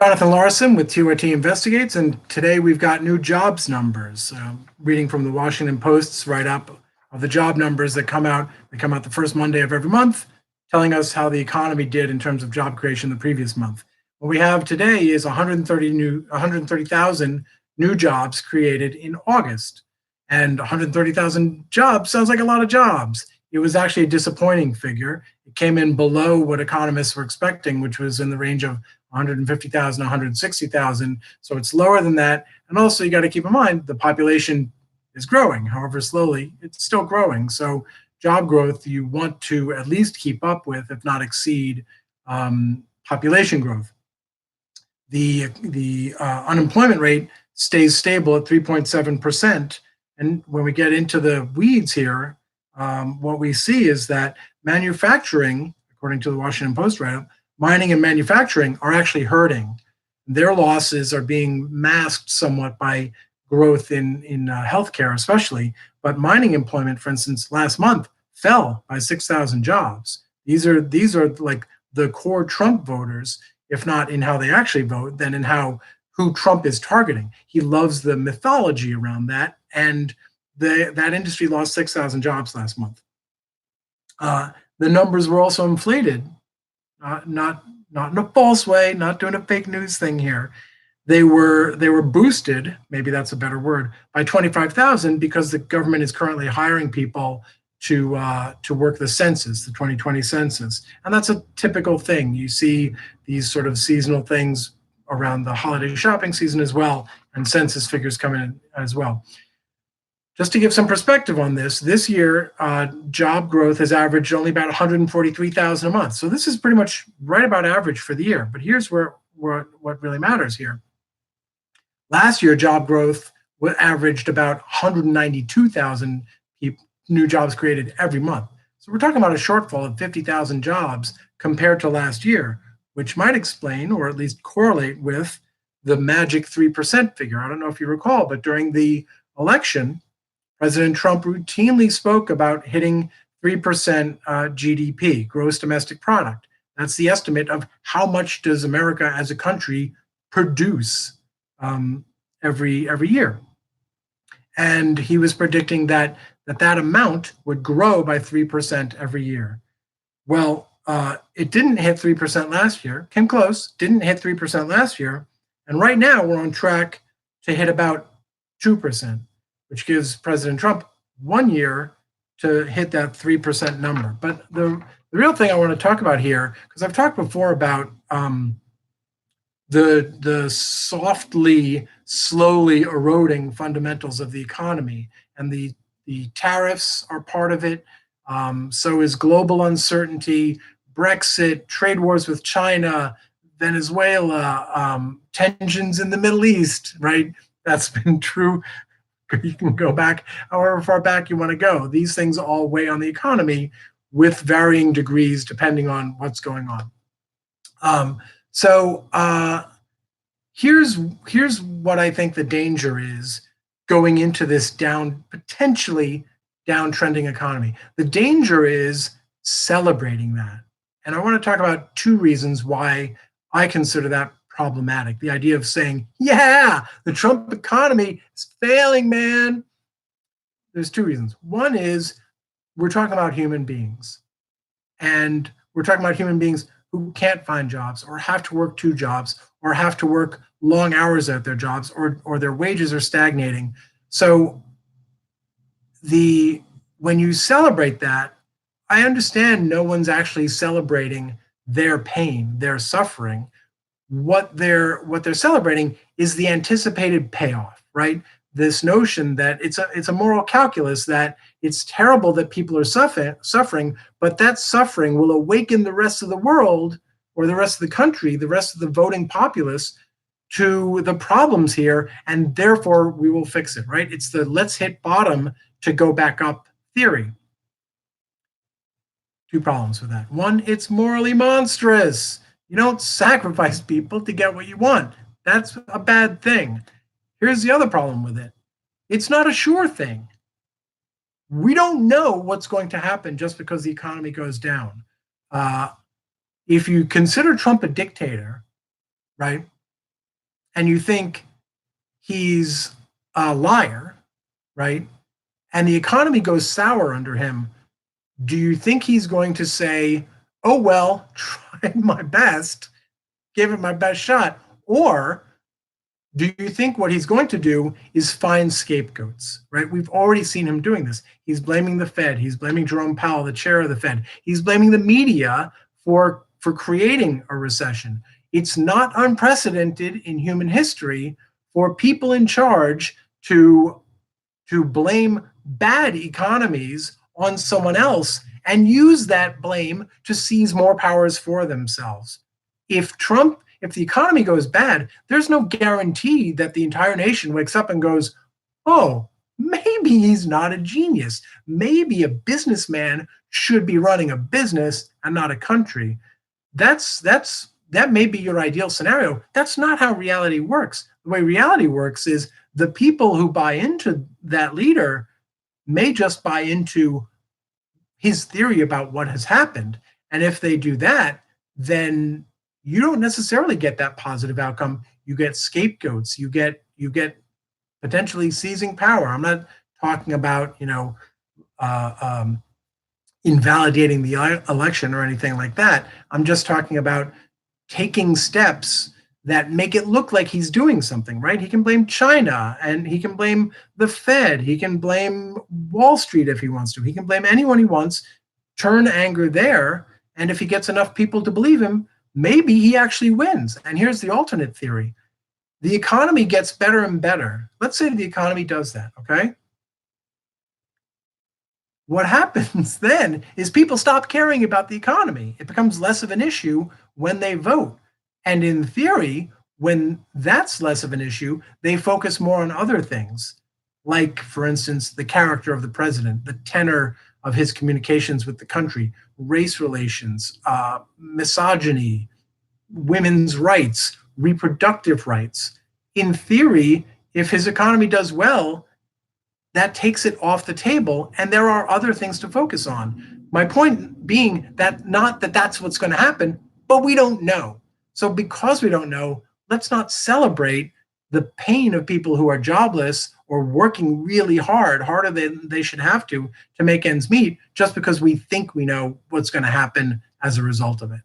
Jonathan Larson with TYTI Investigates, and today we've got new jobs numbers. Reading from the Washington Post's write-up of the job numbers that come out. They come out the first Monday of every month, telling us how the economy did in terms of job creation the previous month. What we have today is 130,000 new jobs created in August, and 130,000 jobs sounds like a lot of jobs. It was actually a disappointing figure. It came in below what economists were expecting, which was in the range of 150,000, 160,000. So it's lower than that. And also you got to keep in mind the population is growing, however slowly, it's still growing. So job growth you want to at least keep up with, if not exceed, population growth. The unemployment rate stays stable at 3.7%. And when we get into the weeds here, what we see is that manufacturing, according to the Washington Post write-up, mining and manufacturing are actually hurting. Their losses are being masked somewhat by growth in healthcare especially, but mining employment, for instance, last month fell by 6,000 jobs. These are like the core Trump voters, if not in how they actually vote, then in who Trump is targeting. He loves the mythology around that, and that industry lost 6,000 jobs last month. The numbers were also inflated, not in a false way, not doing a fake news thing here. They were boosted, maybe that's a better word, by 25,000 because the government is currently hiring people to work the census, the 2020 census, and that's a typical thing. You see these sort of seasonal things around the holiday shopping season as well, and census figures come in as well. Just to give some perspective on this year, job growth has averaged only about 143,000 a month. So this is pretty much right about average for the year. But here's what really matters here. Last year, job growth averaged about 192,000 new jobs created every month. So we're talking about a shortfall of 50,000 jobs compared to last year, which might explain or at least correlate with the magic 3% figure. I don't know if you recall, but during the election, President Trump routinely spoke about hitting 3% GDP, gross domestic product. That's the estimate of how much does America as a country produce every year. And he was predicting that amount would grow by 3% every year. Well, it didn't hit 3% last year, came close, didn't hit 3% last year. And right now we're on track to hit about 2%. Which gives President Trump 1 year to hit that 3% number. But the real thing I want to talk about here, because I've talked before about the softly, slowly eroding fundamentals of the economy, and the tariffs are part of it. So is global uncertainty, Brexit, trade wars with China, Venezuela, tensions in the Middle East, right? That's been true. You can go back however far back you want to go. These things all weigh on the economy with varying degrees depending on what's going on. Here's what I think the danger is going into this potentially downtrending economy. The danger is celebrating that. And I want to talk about two reasons why I consider that problematic. The idea of saying, yeah, the Trump economy is failing, man. There's two reasons. One is we're talking about human beings. And we're talking about human beings who can't find jobs or have to work two jobs or have to work long hours at their jobs or their wages are stagnating. So when you celebrate that, I understand no one's actually celebrating their pain, their suffering. What they're celebrating is the anticipated payoff, right? This notion that it's a moral calculus that it's terrible that people are suffering, but that suffering will awaken the rest of the world or the rest of the country, the rest of the voting populace to the problems here, and therefore we will fix it, right? It's the let's hit bottom to go back up theory. Two problems with that. One, it's morally monstrous. You don't sacrifice people to get what you want. That's a bad thing. Here's the other problem with it. It's not a sure thing. We don't know what's going to happen just because the economy goes down. If you consider Trump a dictator, right, and you think he's a liar, right? And the economy goes sour under him, do you think he's going to say, oh, well, tried my best, gave it my best shot? Or do you think what he's going to do is find scapegoats, right? We've already seen him doing this. He's blaming the Fed. He's blaming Jerome Powell, the chair of the Fed. He's blaming the media for creating a recession. It's not unprecedented in human history for people in charge to blame bad economies on someone else and use that blame to seize more powers for themselves. If the economy goes bad, there's no guarantee that the entire nation wakes up and goes, oh, maybe he's not a genius. Maybe a businessman should be running a business and not a country. That may be your ideal scenario. That's not how reality works. The way reality works is the people who buy into that leader may just buy into his theory about what has happened. And if they do that, then you don't necessarily get that positive outcome. You get scapegoats. You get potentially seizing power. I'm not talking about invalidating the election or anything like that. I'm just talking about taking steps that make it look like he's doing something, right? He can blame China, and he can blame the Fed. He can blame Wall Street if he wants to. He can blame anyone he wants, turn anger there, and if he gets enough people to believe him, maybe he actually wins. And here's the alternate theory. The economy gets better and better. Let's say the economy does that, okay? What happens then is people stop caring about the economy. It becomes less of an issue when they vote. And in theory, when that's less of an issue, they focus more on other things, like, for instance, the character of the president, the tenor of his communications with the country, race relations, misogyny, women's rights, reproductive rights. In theory, if his economy does well, that takes it off the table, and there are other things to focus on. My point being that not that that's what's going to happen, but we don't know. So because we don't know, let's not celebrate the pain of people who are jobless or working really hard, harder than they should have to make ends meet, just because we think we know what's going to happen as a result of it.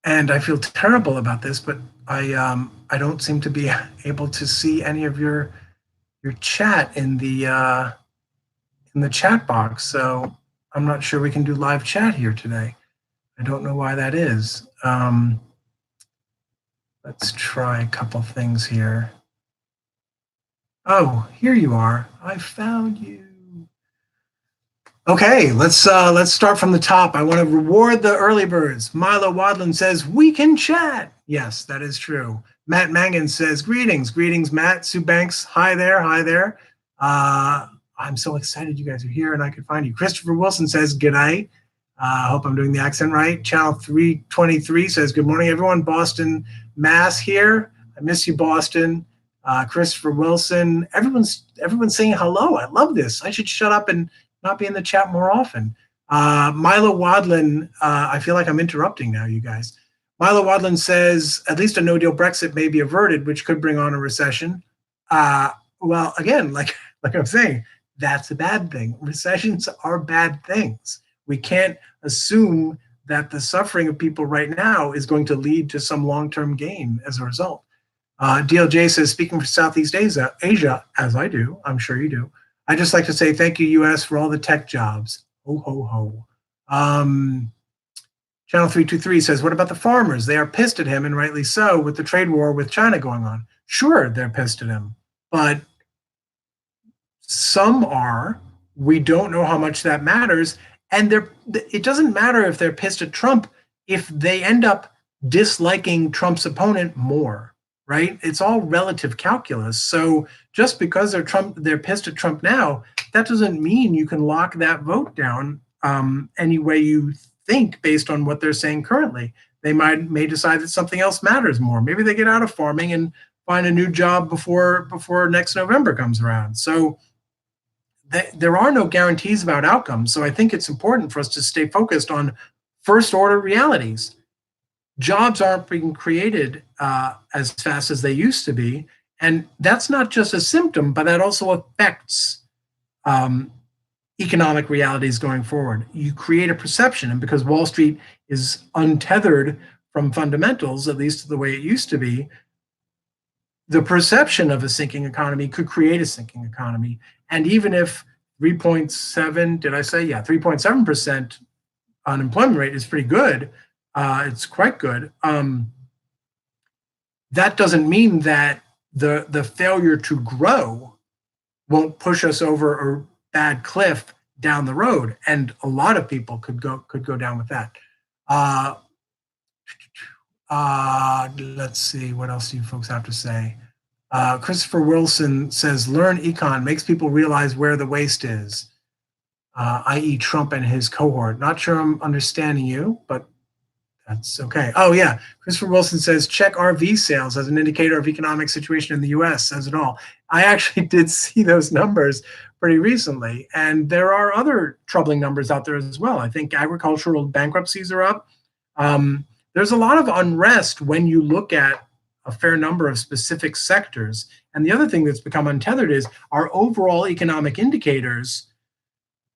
And I feel terrible about this, but I don't seem to be able to see any of your chat in the chat box. So I'm not sure we can do live chat here today. I don't know why that is. Let's try a couple things here. Oh, here you are. I found you. Okay, let's start from the top. I want to reward the early birds. Milo Wadlin says, we can chat. Yes, that is true. Matt Mangan says, greetings. Greetings, Matt. Sue Banks, hi there, hi there. I'm so excited you guys are here and I could find you. Christopher Wilson says, good night. I hope I'm doing the accent right. Channel 323 says, good morning, everyone. Boston, Mass here. I miss you, Boston. Christopher Wilson. Everyone's saying hello. I love this. I should shut up and not be in the chat more often. Milo Wadlin, I feel like I'm interrupting now, you guys. Milo Wadlin says, at least a no-deal Brexit may be averted, which could bring on a recession. Well, again, like I'm saying, that's a bad thing. Recessions are bad things. We can't assume that the suffering of people right now is going to lead to some long-term gain as a result. DLJ says, speaking for Southeast Asia, as I do, I'm sure you do, I just like to say thank you, U.S., for all the tech jobs. Ho, ho, ho. Channel 323 says, what about the farmers? They are pissed at him, and rightly so, with the trade war with China going on. Sure, they're pissed at him, but some are. We don't know how much that matters. And it doesn't matter if they're pissed at Trump if they end up disliking Trump's opponent more, right? It's all relative calculus. So just because they're pissed at Trump now, that doesn't mean you can lock that vote down any way you think based on what they're saying currently. They may decide that something else matters more. Maybe they get out of farming and find a new job before next November comes around. So there are no guarantees about outcomes. So I think it's important for us to stay focused on first order realities. jobs aren't being created as fast as they used to be. And that's not just a symptom, but that also affects um, economic realities going forward. You create a perception, and because Wall Street is untethered from fundamentals, at least the way it used to be, the perception of a sinking economy could create a sinking economy. And even if 3.7, did I say? Yeah, 3.7% unemployment rate is pretty good. It's quite good. That doesn't mean that the failure to grow won't push us over a bad cliff down the road, and a lot of people could go down with that. Let's see, what else do you folks have to say? Christopher Wilson says, learn econ makes people realize where the waste is, i.e. Trump and his cohort. Not sure I'm understanding you, but that's okay. Oh, yeah. Christopher Wilson says, check RV sales as an indicator of economic situation in the U.S. Says it all. I actually did see those numbers pretty recently, and there are other troubling numbers out there as well. I think agricultural bankruptcies are up. There's a lot of unrest when you look at a fair number of specific sectors. And the other thing that's become untethered is our overall economic indicators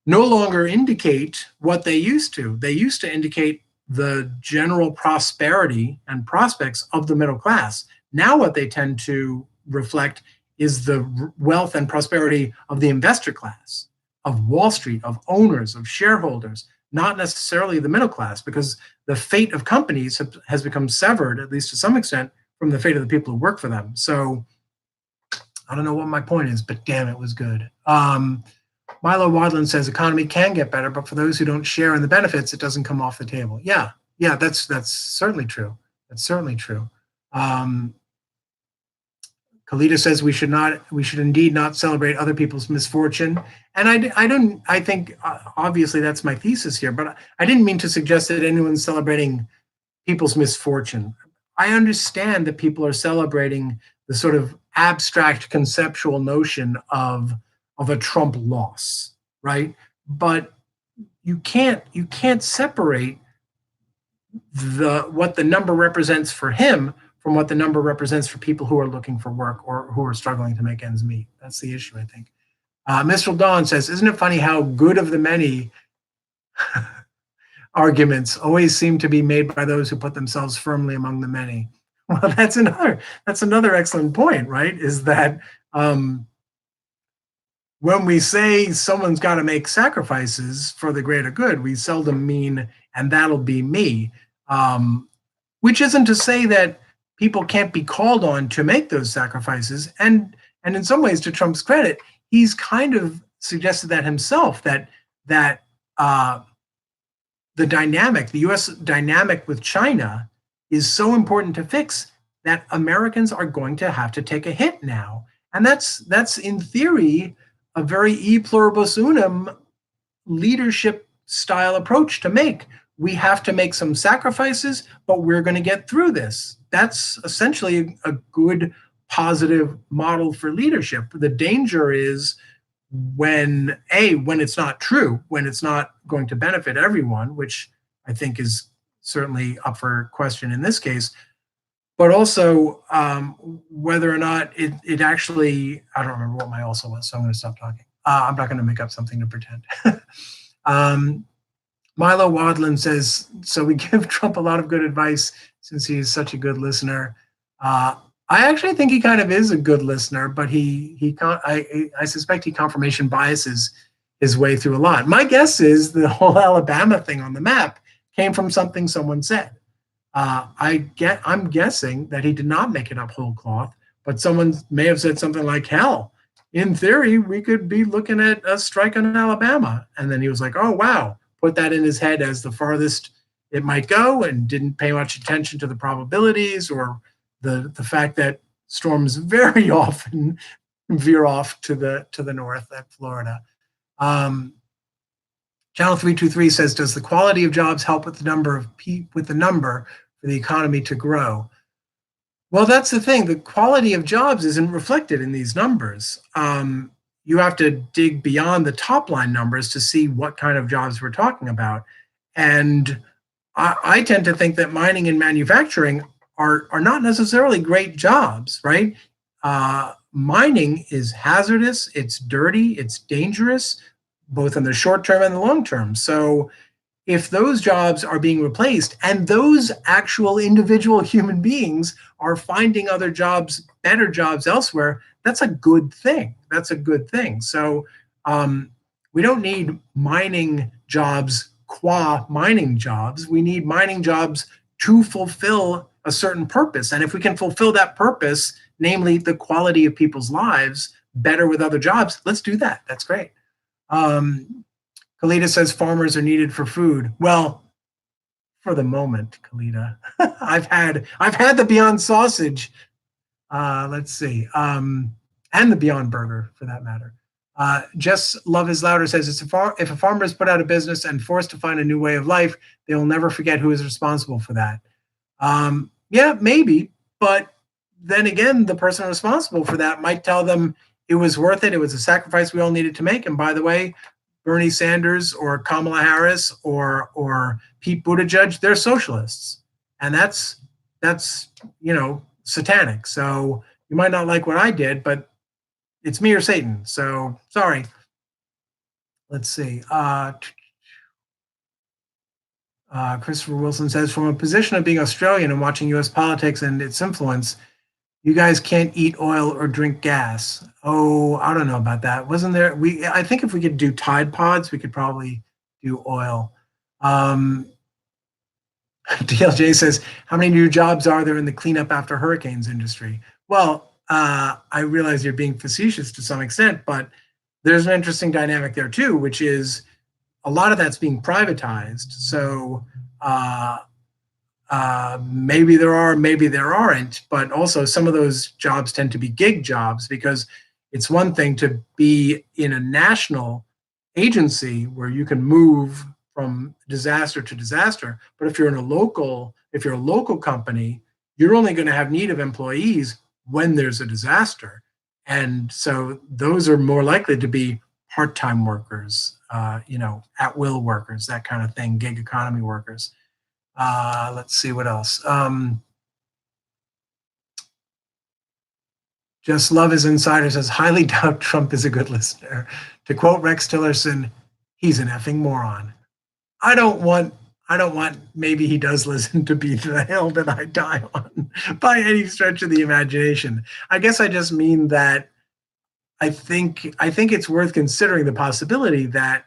no longer indicate what they used to. They used to indicate the general prosperity and prospects of the middle class. Now what they tend to reflect is the wealth and prosperity of the investor class, of Wall Street, of owners, of shareholders, not necessarily the middle class, because the fate of companies has become severed, at least to some extent, from the fate of the people who work for them. So I don't know what my point is, but damn, it was good. Milo Wadlin says economy can get better, but for those who don't share in the benefits, it doesn't come off the table. Yeah, that's certainly true. That's certainly true. Caleda says we should indeed not celebrate other people's misfortune. And I think obviously that's my thesis here, but I didn't mean to suggest that anyone's celebrating people's misfortune. I understand that people are celebrating the sort of abstract conceptual notion of a Trump loss, right? But you can't separate what the number represents for him from what the number represents for people who are looking for work or who are struggling to make ends meet. That's the issue, I think. Mr. Dawn says, isn't it funny how good of the many arguments always seem to be made by those who put themselves firmly among the many? Well, that's another excellent point, right? Is that when we say someone's got to make sacrifices for the greater good, we seldom mean, and that'll be me, which isn't to say that people can't be called on to make those sacrifices. And in some ways, to Trump's credit, he's kind of suggested that himself, that the U.S. dynamic with China is so important to fix that Americans are going to have to take a hit now. And that's in theory a very e pluribus unum leadership style approach to make. We have to make some sacrifices, but we're going to get through this. That's essentially a good, positive model for leadership. The danger is when it's not true, when it's not going to benefit everyone, which I think is certainly up for question in this case, but also whether or not it actually, I don't remember what my also was, so I'm going to stop talking. I'm not going to make up something to pretend. Milo Wadlin says, so we give Trump a lot of good advice since he's such a good listener. I actually think he kind of is a good listener, but I suspect he confirmation biases his way through a lot. My guess is the whole Alabama thing on the map came from something someone said. I'm guessing that he did not make it up whole cloth, but someone may have said something like, hell, in theory, we could be looking at a strike on Alabama. And then he was like, oh, wow, put that in his head as the farthest it might go and didn't pay much attention to the probabilities or the fact that storms very often veer off to the north at Florida. Channel 323 says, does the quality of jobs help with the number for the economy to grow? Well, that's the thing. The quality of jobs isn't reflected in these numbers. You have to dig beyond the top line numbers to see what kind of jobs we're talking about. And I tend to think that mining and manufacturing are not necessarily great jobs, right? Mining is hazardous, it's dirty, it's dangerous, both in the short term and the long term. So if those jobs are being replaced and those actual individual human beings are finding other jobs, better jobs elsewhere, that's a good thing. That's a good thing. So we don't need mining jobs qua mining jobs. We need mining jobs to fulfill a certain purpose. And if we can fulfill that purpose, namely the quality of people's lives, better with other jobs, let's do that. That's great. Caleda says farmers are needed for food. Well, for the moment, Caleda, I've had the Beyond Sausage. Let's see, and the Beyond Burger for that matter. Just Love is Louder says if a farmer is put out of business and forced to find a new way of life, they will never forget who is responsible for that. Yeah, maybe, but then again, the person responsible for that might tell them it was worth it. It was a sacrifice we all needed to make. And by the way, Bernie Sanders or Kamala Harris or Pete Buttigieg, they're socialists, and that's satanic. So you might not like what I did, but it's me or Satan. So sorry. Let's see. Christopher Wilson says, from a position of being Australian and watching U.S. politics and its influence, you guys can't eat oil or drink gas. Oh, I don't know about that. Wasn't there? I think if we could do Tide Pods, we could probably do oil. DLJ says, how many new jobs are there in the cleanup after hurricanes industry? Well, I realize you're being facetious to some extent, but there's an interesting dynamic there too, which is a lot of that's being privatized. So maybe there are, maybe there aren't, but also some of those jobs tend to be gig jobs, because it's one thing to be in a national agency where you can move from disaster to disaster, but if you're a local company, you're only going to have need of employees when there's a disaster. And so those are more likely to be part-time workers, at-will workers, that kind of thing, gig economy workers. Let's see what else. Just Love is Insider says, highly doubt Trump is a good listener. To quote Rex Tillerson, he's an effing moron. I don't want maybe he does listen to Be the Hill That I Die On by any stretch of the imagination. I guess I just mean that I think it's worth considering the possibility that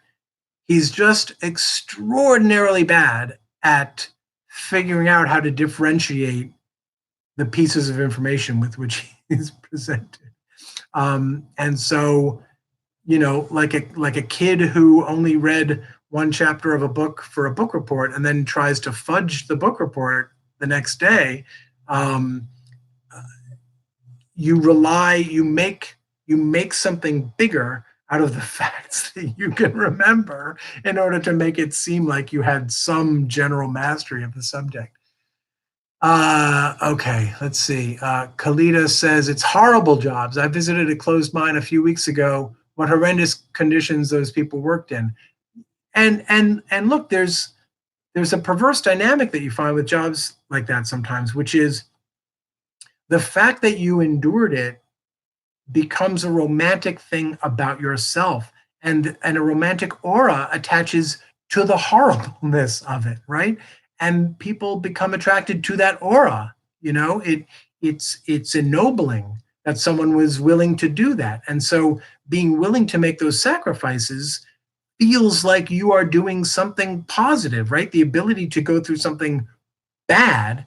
he's just extraordinarily bad at figuring out how to differentiate the pieces of information with which he's presented. And so, like a kid who only read one chapter of a book for a book report and then tries to fudge the book report the next day, you make something bigger out of the facts that you can remember in order to make it seem like you had some general mastery of the subject. Okay, let's see. Caleda says, it's horrible jobs. I visited a closed mine a few weeks ago. What horrendous conditions those people worked in. And look, there's a perverse dynamic that you find with jobs like that sometimes, which is the fact that you endured it becomes a romantic thing about yourself, and a romantic aura attaches to the horribleness of it, right? And people become attracted to that aura. It's ennobling that someone was willing to do that. And so being willing to make those sacrifices feels like you are doing something positive, right? The ability to go through something bad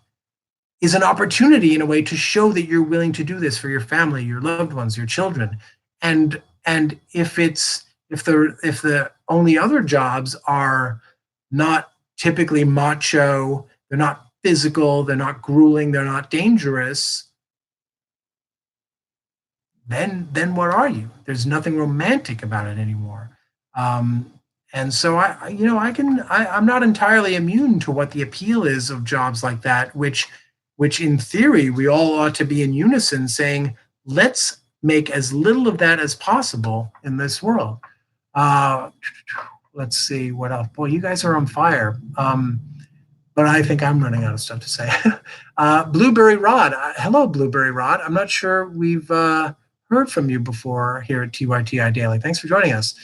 is an opportunity in a way to show that you're willing to do this for your family, your loved ones, your children. And if the only other jobs are not typically macho, they're not physical, they're not grueling, they're not dangerous, then what are you? There's nothing romantic about it anymore. And so I'm not entirely immune to what the appeal is of jobs like that, which in theory we all ought to be in unison saying, let's make as little of that as possible in this world. Let's see what else. Boy, you guys are on fire. but I think I'm running out of stuff to say. Blueberry Rod. Hello, Blueberry Rod. I'm not sure we've heard from you before here at TYTI Daily. Thanks for joining us.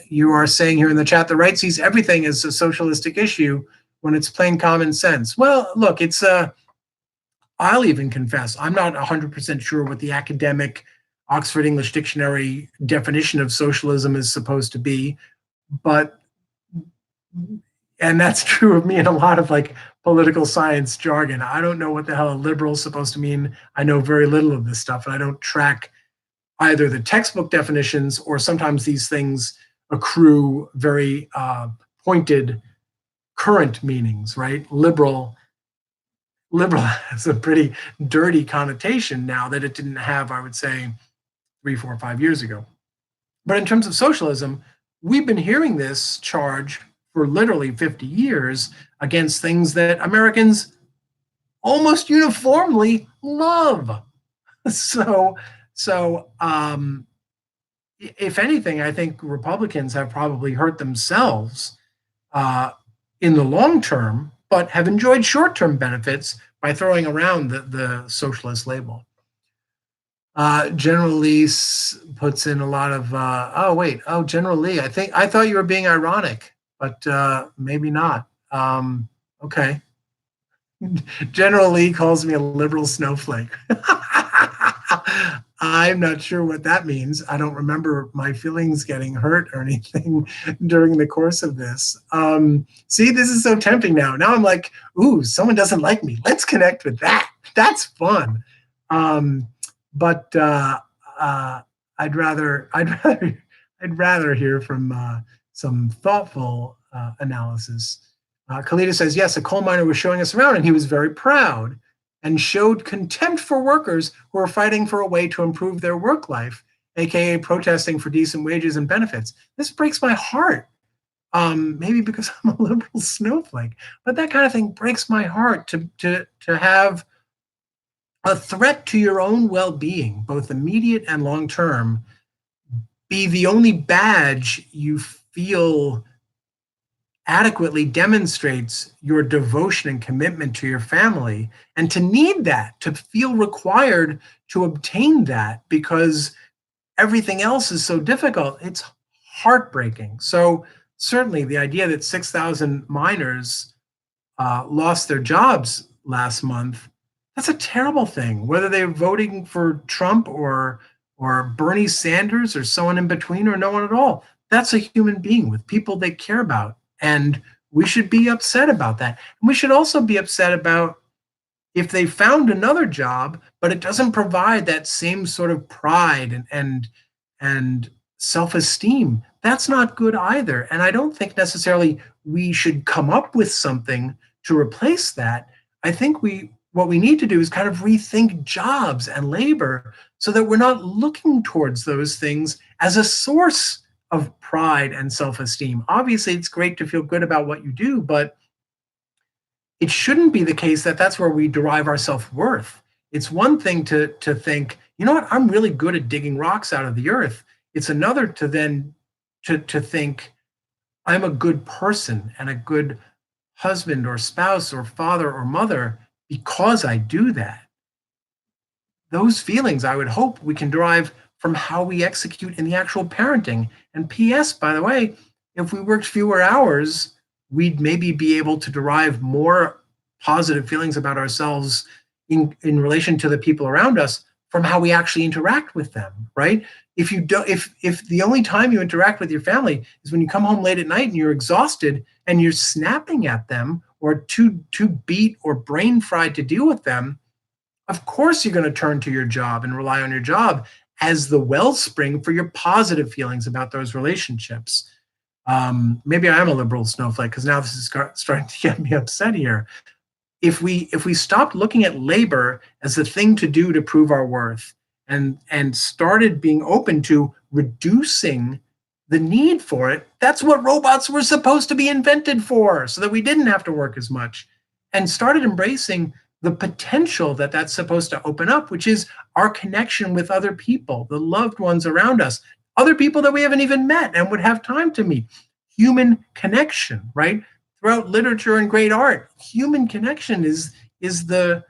You are saying here in the chat, the right sees everything as a socialistic issue when it's plain common sense. Well, look, it's I'll even confess, I'm not 100% sure what the academic Oxford English Dictionary definition of socialism is supposed to be, but, and that's true of me in a lot of like political science jargon. I don't know what the hell a liberal is supposed to mean. I know very little of this stuff, and I don't track either the textbook definitions, or sometimes these things accrue very pointed current meanings, right? Liberal has a pretty dirty connotation now that it didn't have, I would say, 3, 4, 5 years ago. But in terms of socialism, we've been hearing this charge for literally 50 years against things that Americans almost uniformly love. So if anything, I think Republicans have probably hurt themselves in the long term, but have enjoyed short-term benefits by throwing around the socialist label. General Lee puts in a lot of, General Lee, I thought you were being ironic, but maybe not. Okay. General Lee calls me a liberal snowflake. I'm not sure what that means. I don't remember my feelings getting hurt or anything during the course of this. See, this is so tempting now. Now I'm like, ooh, someone doesn't like me. Let's connect with that. That's fun. But I'd rather hear from some thoughtful analysis. Caleda says, yes, a coal miner was showing us around and he was very proud and showed contempt for workers who are fighting for a way to improve their work life, aka protesting for decent wages and benefits. This breaks my heart. Maybe because I'm a liberal snowflake, but that kind of thing breaks my heart to have a threat to your own well-being, both immediate and long-term, be the only badge you feel adequately demonstrates your devotion and commitment to your family, and to need that, to feel required to obtain that because everything else is so difficult. It's heartbreaking. So certainly the idea that 6,000 miners lost their jobs last month, that's a terrible thing, whether they're voting for Trump or Bernie Sanders or someone in between or no one at all. That's a human being with people they care about. And we should be upset about that. And we should also be upset about if they found another job, but it doesn't provide that same sort of pride and self-esteem. That's not good either. And I don't think necessarily we should come up with something to replace that. I think what we need to do is kind of rethink jobs and labor so that we're not looking towards those things as a source of pride and self-esteem. Obviously, it's great to feel good about what you do, but it shouldn't be the case that that's where we derive our self-worth. It's one thing to think, you know what, I'm really good at digging rocks out of the earth. It's another to then to think I'm a good person and a good husband or spouse or father or mother because I do that. Those feelings, I would hope, we can derive from how we execute in the actual parenting. And P.S., by the way, if we worked fewer hours, we'd maybe be able to derive more positive feelings about ourselves in relation to the people around us from how we actually interact with them, right? If the only time you interact with your family is when you come home late at night and you're exhausted and you're snapping at them or too beat or brain fried to deal with them, of course you're going to turn to your job and rely on your job as the wellspring for your positive feelings about those relationships. Maybe I am a liberal snowflake because now this is starting to get me upset here. If we stopped looking at labor as the thing to do to prove our worth and started being open to reducing the need for it, that's what robots were supposed to be invented for, so that we didn't have to work as much, and started embracing the potential that that's supposed to open up, which is our connection with other people, the loved ones around us, other people that we haven't even met and would have time to meet. Human connection, right? throughout literature and great art. Human connection is the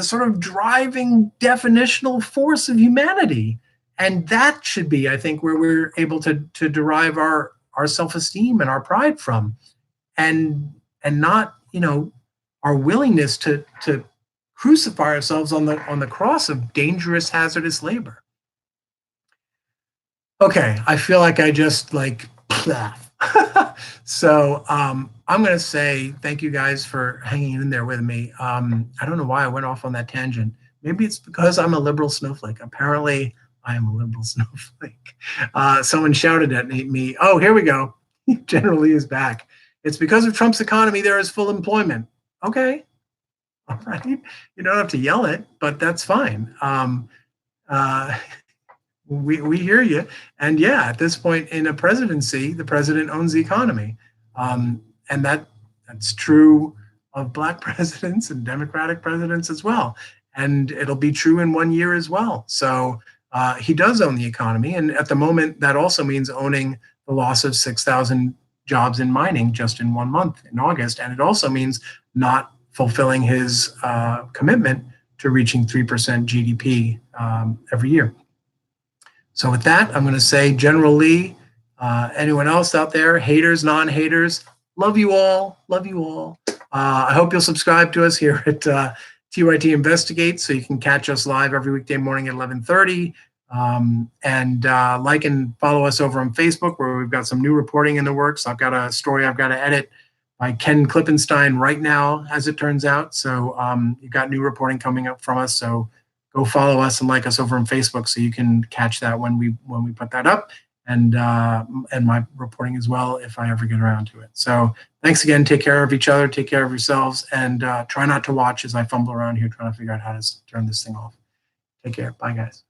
sort of driving definitional force of humanity. And that should be, I think, where we're able to derive our self-esteem and our pride from, and not, our willingness to crucify ourselves on the cross of dangerous, hazardous labor. Okay, I feel like I just so I'm going to say thank you guys for hanging in there with me. I don't know why I went off on that tangent. Maybe it's because I'm a liberal snowflake. Apparently, I am a liberal snowflake. Someone shouted at me, oh, here we go. Generally is back. It's because of Trump's economy, there is full employment. Okay. All right. You don't have to yell it, but that's fine. We hear you. And yeah, at this point in a presidency, the president owns the economy. And that's true of Black presidents and Democratic presidents as well. And it'll be true in 1 year as well. So he does own the economy. And at the moment, that also means owning the loss of 6,000 jobs in mining just in 1 month in August. And it also means not fulfilling his commitment to reaching 3% GDP every year. So with that, I'm going to say, General Lee, anyone else out there, haters, non-haters, love you all. Love you all. I hope you'll subscribe to us here at TYT Investigate, so you can catch us live every weekday morning at 11:30. And like and follow us over on Facebook, where we've got some new reporting in the works. I've got a story I've got to edit by Ken Klippenstein right now, as it turns out. So you've got new reporting coming up from us. So go follow us and like us over on Facebook, so you can catch that when we put that up, and my reporting as well if I ever get around to it. So thanks again. Take care of each other. Take care of yourselves, and try not to watch as I fumble around here trying to figure out how to turn this thing off. Take care. Bye, guys.